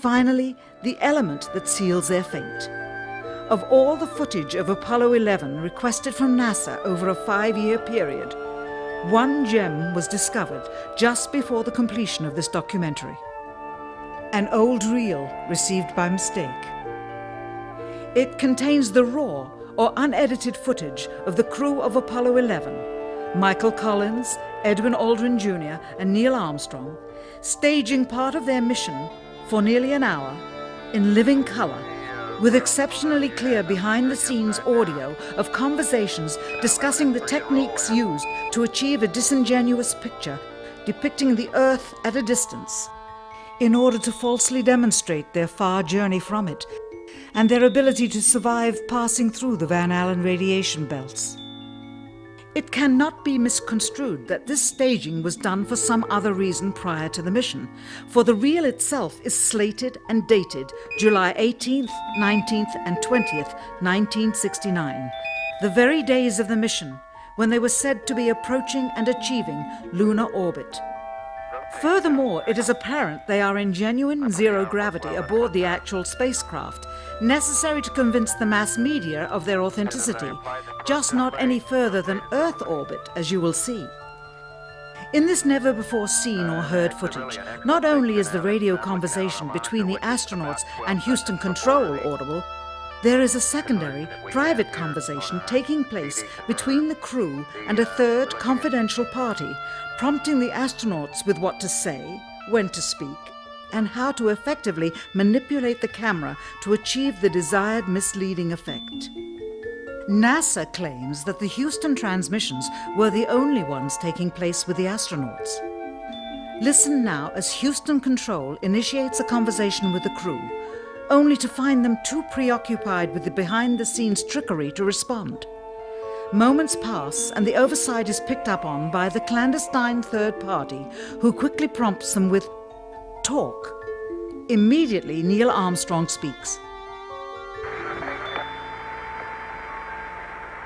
finally, the element that seals their fate. Of all the footage of Apollo 11 requested from NASA over a 5-year period, one gem was discovered just before the completion of this documentary. An old reel received by mistake. It contains the raw or unedited footage of the crew of Apollo 11, Michael Collins, Edwin Aldrin Jr. and Neil Armstrong, staging part of their mission for nearly an hour in living color, with exceptionally clear behind-the-scenes audio of conversations discussing the techniques used to achieve a disingenuous picture depicting the Earth at a distance, in order to falsely demonstrate their far journey from it and their ability to survive passing through the Van Allen radiation belts. It cannot be misconstrued that this staging was done for some other reason prior to the mission, for the reel itself is slated and dated July 18th, 19th and 20th, 1969, the very days of the mission when they were said to be approaching and achieving lunar orbit. Furthermore, it is apparent they are in genuine zero gravity aboard the actual spacecraft, necessary to convince the mass media of their authenticity, just not any further than Earth orbit, as you will see. In this never-before-seen or heard footage, not only is the radio conversation between the astronauts and Houston Control audible, there is a secondary, private conversation taking place between the crew and a third confidential party, prompting the astronauts with what to say, when to speak, and how to effectively manipulate the camera to achieve the desired misleading effect. NASA claims that the Houston transmissions were the only ones taking place with the astronauts. Listen now as Houston Control initiates a conversation with the crew, only to find them too preoccupied with the behind-the-scenes trickery to respond. Moments pass and the oversight is picked up on by the clandestine third party, who quickly prompts them with talk. Immediately, Neil Armstrong speaks.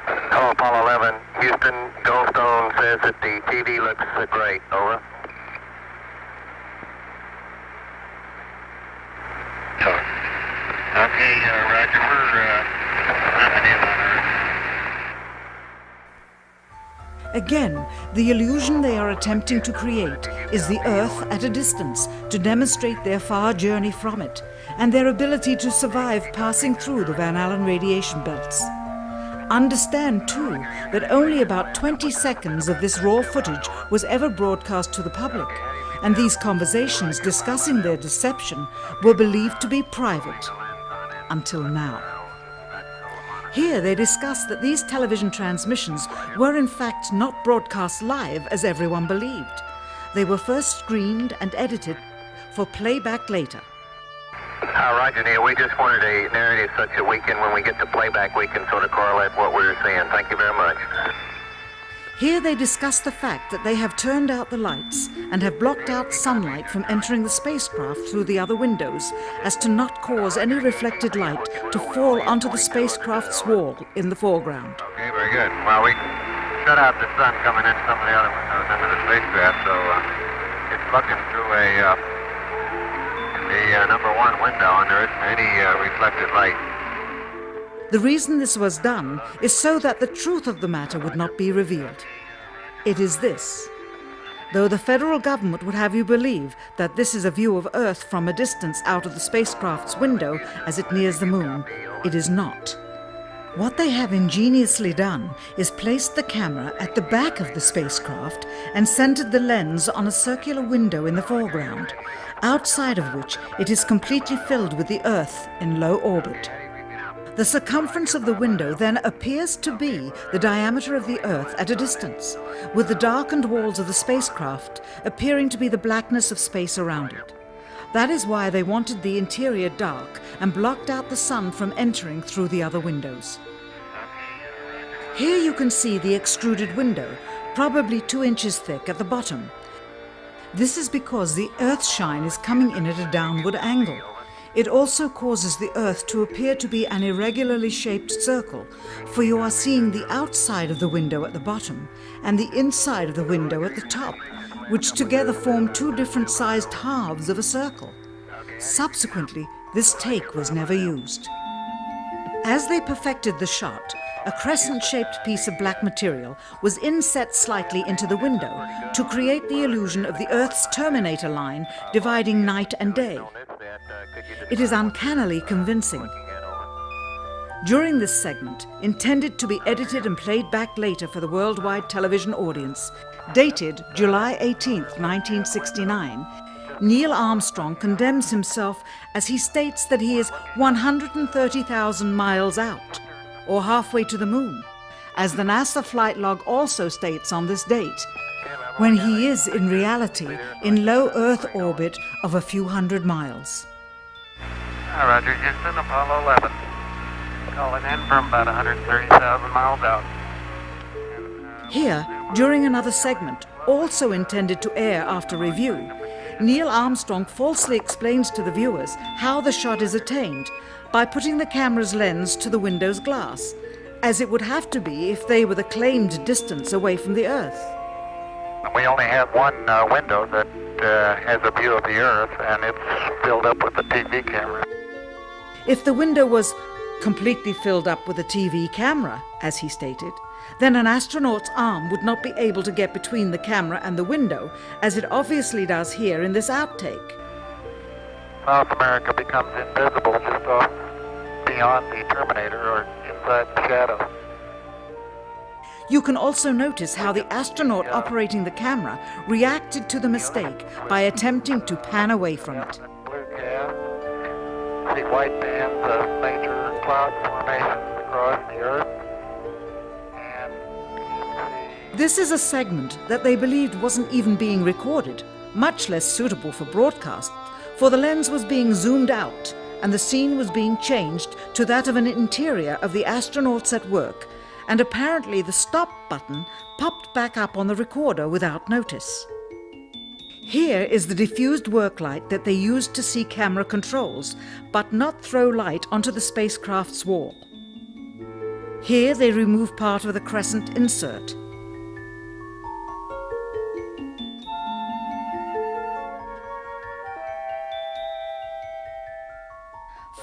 Hello, Apollo 11. Houston, Goldstone says that the TV looks great. Over. Okay, Roger. We're coming in on Earth. Again, the illusion they are attempting to create is the Earth at a distance to demonstrate their far journey from it and their ability to survive passing through the Van Allen radiation belts. Understand, too, that only about 20 seconds of this raw footage was ever broadcast to the public, and these conversations discussing their deception were believed to be private. Until now. Here they discuss that these television transmissions were in fact not broadcast live as everyone believed. They were first screened and edited for playback later. Roger, Neil. We just wanted a narrative such that we can, when we get to playback, we can sort of correlate what we were seeing. Thank you very much. Here they discuss the fact that they have turned out the lights and have blocked out sunlight from entering the spacecraft through the other windows, as to not cause any reflected light to fall onto the spacecraft's wall in the foreground. Okay, very good. Well, we shut out the sun coming in some of the other windows into the spacecraft, so it's looking through the number one window, and there isn't any reflected light. The reason this was done is so that the truth of the matter would not be revealed. It is this. Though the federal government would have you believe that this is a view of Earth from a distance out of the spacecraft's window as it nears the moon, it is not. What they have ingeniously done is placed the camera at the back of the spacecraft and centered the lens on a circular window in the foreground, outside of which it is completely filled with the Earth in low orbit. The circumference of the window then appears to be the diameter of the Earth at a distance, with the darkened walls of the spacecraft appearing to be the blackness of space around it. That is why they wanted the interior dark and blocked out the sun from entering through the other windows. Here you can see the extruded window, probably 2 inches thick at the bottom. This is because the Earth's shine is coming in at a downward angle. It also causes the Earth to appear to be an irregularly shaped circle, for you are seeing the outside of the window at the bottom and the inside of the window at the top, which together form 2 different sized halves of a circle. Subsequently, this take was never used. As they perfected the shot, a crescent-shaped piece of black material was inset slightly into the window to create the illusion of the Earth's terminator line dividing night and day. It is uncannily convincing. During this segment, intended to be edited and played back later for the worldwide television audience, dated July 18, 1969, Neil Armstrong condemns himself as he states that he is 130,000 miles out, or halfway to the moon, as the NASA flight log also states on this date, when he is in reality in low Earth orbit of a few hundred miles. Roger, Houston, Apollo 11. Calling in from about 130,000 miles out. Here, during another segment, also intended to air after review, Neil Armstrong falsely explains to the viewers how the shot is attained by putting the camera's lens to the window's glass, as it would have to be if they were the claimed distance away from the Earth. We only have one window that has a view of the Earth, and it's filled up with a TV camera. If the window was completely filled up with a TV camera, as he stated, then an astronaut's arm would not be able to get between the camera and the window, as it obviously does here in this outtake. South America becomes invisible just off beyond the Terminator or inside the shadow. You can also notice how the astronaut operating the camera reacted to the mistake by attempting to pan away from it. Blue cast. See white bands of major cloud formations across the Earth. And you see This is a segment that they believed wasn't even being recorded, much less suitable for broadcast, for the lens was being zoomed out and the scene was being changed to that of an interior of the astronauts at work, and apparently the stop button popped back up on the recorder without notice. Here is the diffused work light that they used to see camera controls, but not throw light onto the spacecraft's wall. Here they remove part of the crescent insert.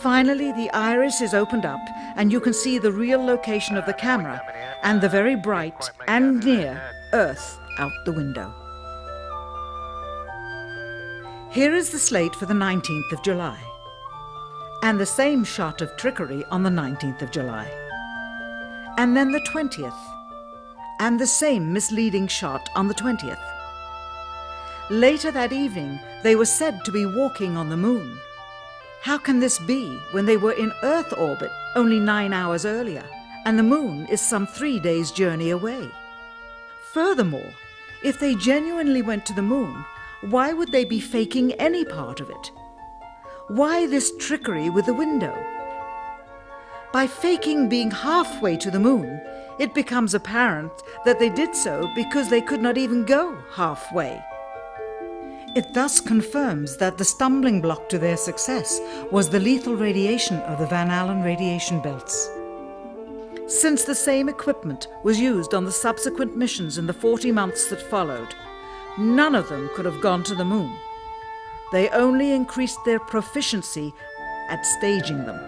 Finally, the iris is opened up and you can see the real location of the camera and the very bright and near Earth out the window. Here is the slate for the 19th of July, and the same shot of trickery on the 19th of July, and then the 20th, and the same misleading shot on the 20th. Later that evening, they were said to be walking on the moon. How can this be when they were in Earth orbit only 9 hours earlier, and the moon is some 3 days' journey away? Furthermore, if they genuinely went to the moon, why would they be faking any part of it? Why this trickery with the window? By faking being halfway to the moon, it becomes apparent that they did so because they could not even go halfway. It thus confirms that the stumbling block to their success was the lethal radiation of the Van Allen radiation belts. Since the same equipment was used on the subsequent missions in the 40 months that followed, none of them could have gone to the moon. They only increased their proficiency at staging them.